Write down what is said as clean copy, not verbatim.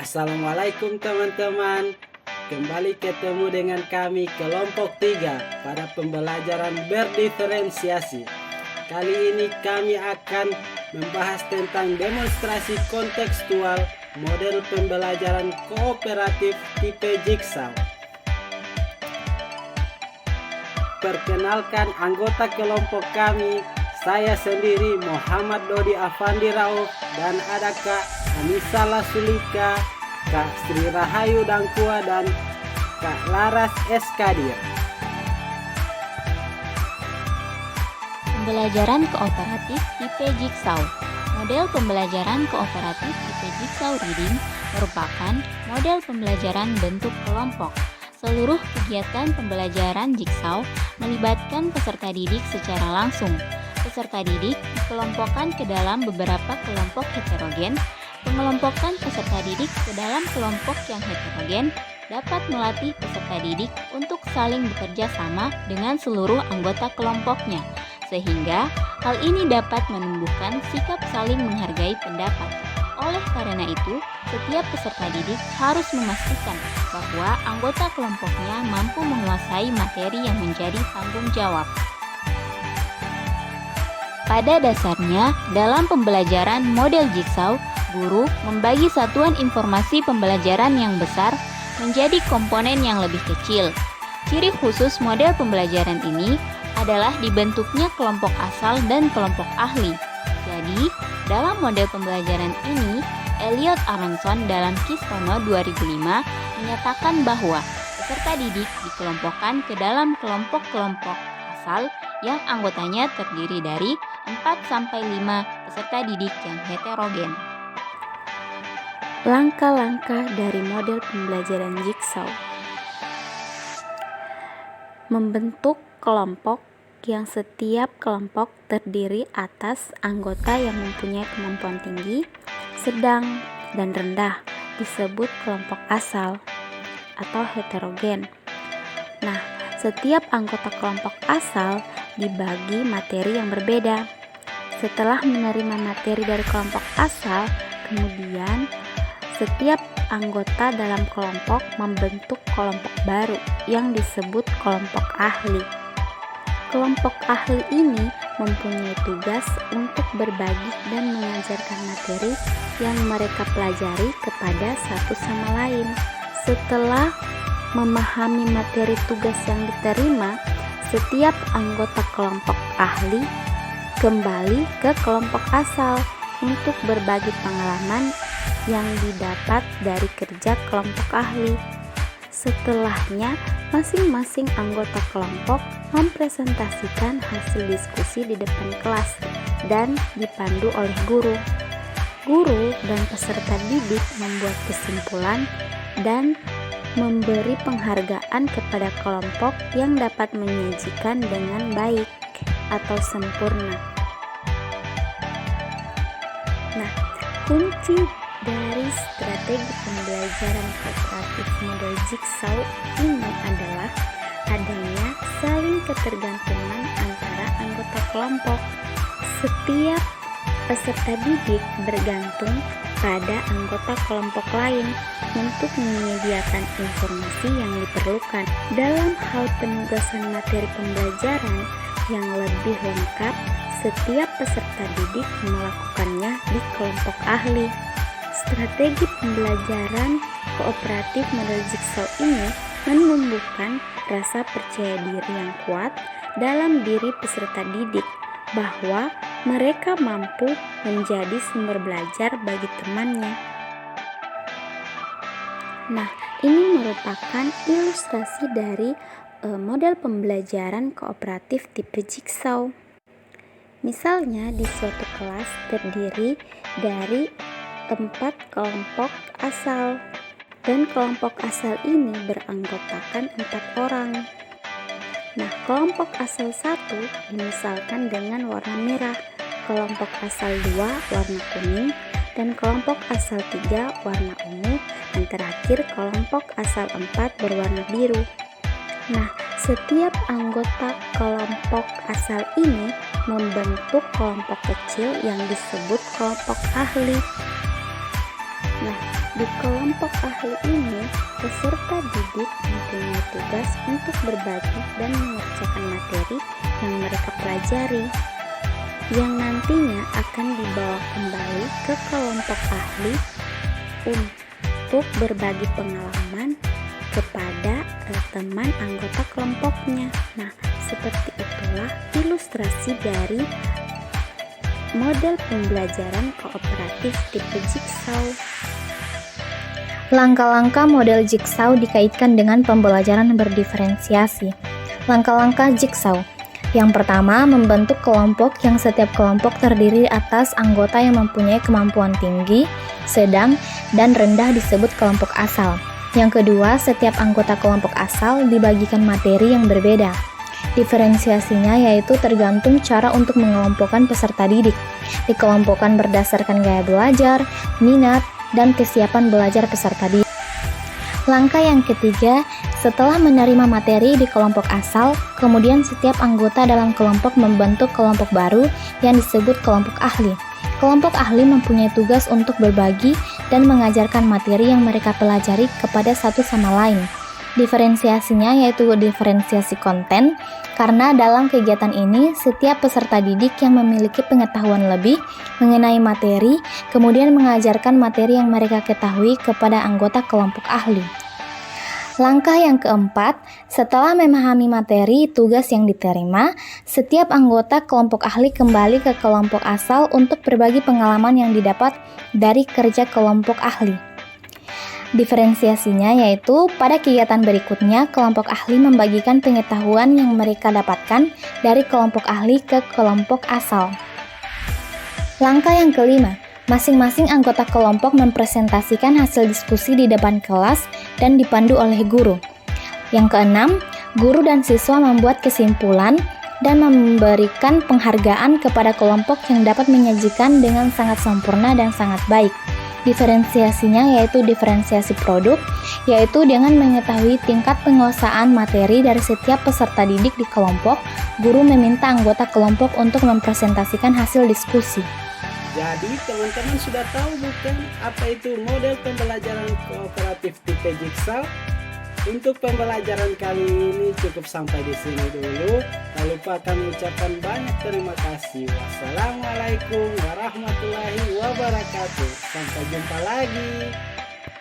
Assalamualaikum teman-teman. Kembali ketemu dengan kami kelompok 3 pada pembelajaran berdiferensiasi. Kali ini kami akan membahas tentang demonstrasi kontekstual model pembelajaran kooperatif tipe Jigsaw. Perkenalkan anggota kelompok kami. Saya sendiri Muhammad Dodi Afandi Rauf dan ada Kak Anissa Lasulika, Kak Sri Rahayu Dangkua dan Kak Laras Eskadir. Pembelajaran kooperatif tipe Jigsaw. Model pembelajaran kooperatif tipe Jigsaw Reading merupakan model pembelajaran bentuk kelompok. Seluruh kegiatan pembelajaran Jigsaw melibatkan peserta didik secara langsung. Peserta didik dikelompokkan ke dalam beberapa kelompok heterogen. Pengelompokan peserta didik ke dalam kelompok yang heterogen dapat melatih peserta didik untuk saling bekerja sama dengan seluruh anggota kelompoknya, sehingga hal ini dapat menumbuhkan sikap saling menghargai pendapat. Oleh karena itu, setiap peserta didik harus memastikan bahwa anggota kelompoknya mampu menguasai materi yang menjadi tanggung jawab. Pada dasarnya, dalam pembelajaran model Jigsaw, guru membagi satuan informasi pembelajaran yang besar menjadi komponen yang lebih kecil. Ciri khusus model pembelajaran ini adalah dibentuknya kelompok asal dan kelompok ahli. Jadi, dalam model pembelajaran ini, Elliot Aronson dalam Kistono 2005 menyatakan bahwa peserta didik dikelompokkan ke dalam kelompok-kelompok asal yang anggotanya terdiri dari 4-5 peserta didik yang heterogen. Langkah-langkah dari model pembelajaran Jigsaw. Membentuk kelompok yang setiap kelompok terdiri atas anggota yang mempunyai kemampuan tinggi, sedang, dan rendah disebut kelompok asal atau heterogen. Nah, setiap anggota kelompok asal dibagi materi yang berbeda. Setelah menerima materi dari kelompok asal, kemudian setiap anggota dalam kelompok membentuk kelompok baru yang disebut kelompok ahli. Kelompok ahli ini mempunyai tugas untuk berbagi dan mengajarkan materi yang mereka pelajari kepada satu sama lain. Setelah memahami materi tugas yang diterima, setiap anggota kelompok ahli kembali ke kelompok asal untuk berbagi pengalaman yang didapat dari kerja kelompok ahli. Setelahnya, masing-masing anggota kelompok mempresentasikan hasil diskusi di depan kelas dan dipandu oleh guru. Guru dan peserta didik membuat kesimpulan dan memberi penghargaan kepada kelompok yang dapat menyajikan dengan baik atau sempurna. Nah, kunci dari strategi pembelajaran kooperatif model Jigsaw ini adalah adanya saling ketergantungan antara anggota kelompok. Setiap peserta didik bergantung pada anggota kelompok lain untuk menyediakan informasi yang diperlukan. Dalam hal penugasan materi pembelajaran yang lebih lengkap, setiap peserta didik melakukannya di kelompok ahli. Strategi pembelajaran kooperatif model Jigsaw ini menumbuhkan rasa percaya diri yang kuat dalam diri peserta didik bahwa mereka mampu menjadi sumber belajar bagi temannya. Nah, ini merupakan ilustrasi dari model pembelajaran kooperatif tipe Jigsaw. Misalnya di suatu kelas terdiri dari 4 kelompok asal, dan kelompok asal ini beranggotakan 4 orang. Nah, kelompok asal 1 dimisalkan dengan warna merah, kelompok asal 2 warna kuning, dan kelompok asal 3 warna ungu, dan terakhir kelompok asal 4 berwarna biru. Nah, setiap anggota kelompok asal ini membentuk kelompok kecil yang disebut kelompok ahli. Nah, Di kelompok ahli ini, peserta didik mempunyai tugas untuk berbagi dan mengerjakan materi yang mereka pelajari, yang nantinya akan dibawa kembali ke kelompok ahli untuk berbagi pengalaman kepada teman anggota kelompoknya. Nah, seperti itulah ilustrasi dari model pembelajaran kooperatif tipe Jigsaw. Langkah-langkah model Jigsaw dikaitkan dengan pembelajaran berdiferensiasi. Langkah-langkah Jigsaw. Yang pertama, membentuk kelompok yang setiap kelompok terdiri atas anggota yang mempunyai kemampuan tinggi, sedang, dan rendah disebut kelompok asal. Yang kedua, setiap anggota kelompok asal dibagikan materi yang berbeda. Diferensiasinya yaitu tergantung cara untuk mengelompokkan peserta didik. Dikelompokkan berdasarkan gaya belajar, minat, dan kesiapan belajar peserta didik. Langkah yang ketiga, setelah menerima materi di kelompok asal, kemudian setiap anggota dalam kelompok membentuk kelompok baru yang disebut kelompok ahli. Kelompok ahli mempunyai tugas untuk berbagi dan mengajarkan materi yang mereka pelajari kepada satu sama lain. Diferensiasinya yaitu diferensiasi konten, karena dalam kegiatan ini setiap peserta didik yang memiliki pengetahuan lebih mengenai materi, kemudian mengajarkan materi yang mereka ketahui kepada anggota kelompok ahli. Langkah yang keempat, setelah memahami materi tugas yang diterima, setiap anggota kelompok ahli kembali ke kelompok asal untuk berbagi pengalaman yang didapat dari kerja kelompok ahli. Diferensiasinya yaitu pada kegiatan berikutnya kelompok ahli membagikan pengetahuan yang mereka dapatkan dari kelompok ahli ke kelompok asal. Langkah yang kelima, masing-masing anggota kelompok mempresentasikan hasil diskusi di depan kelas dan dipandu oleh guru. Yang keenam, guru dan siswa membuat kesimpulan dan memberikan penghargaan kepada kelompok yang dapat menyajikan dengan sangat sempurna dan sangat baik. Diferensiasinya yaitu diferensiasi produk, yaitu dengan mengetahui tingkat penguasaan materi dari setiap peserta didik di kelompok, guru meminta anggota kelompok untuk mempresentasikan hasil diskusi. Jadi teman-teman sudah tahu bukan apa itu model pembelajaran kooperatif tipe Jigsaw? Untuk pembelajaran kali ini cukup sampai di sini dulu. Tak lupa kami ucapkan banyak terima kasih. Wassalamualaikum warahmatullahi wabarakatuh. Sampai jumpa lagi.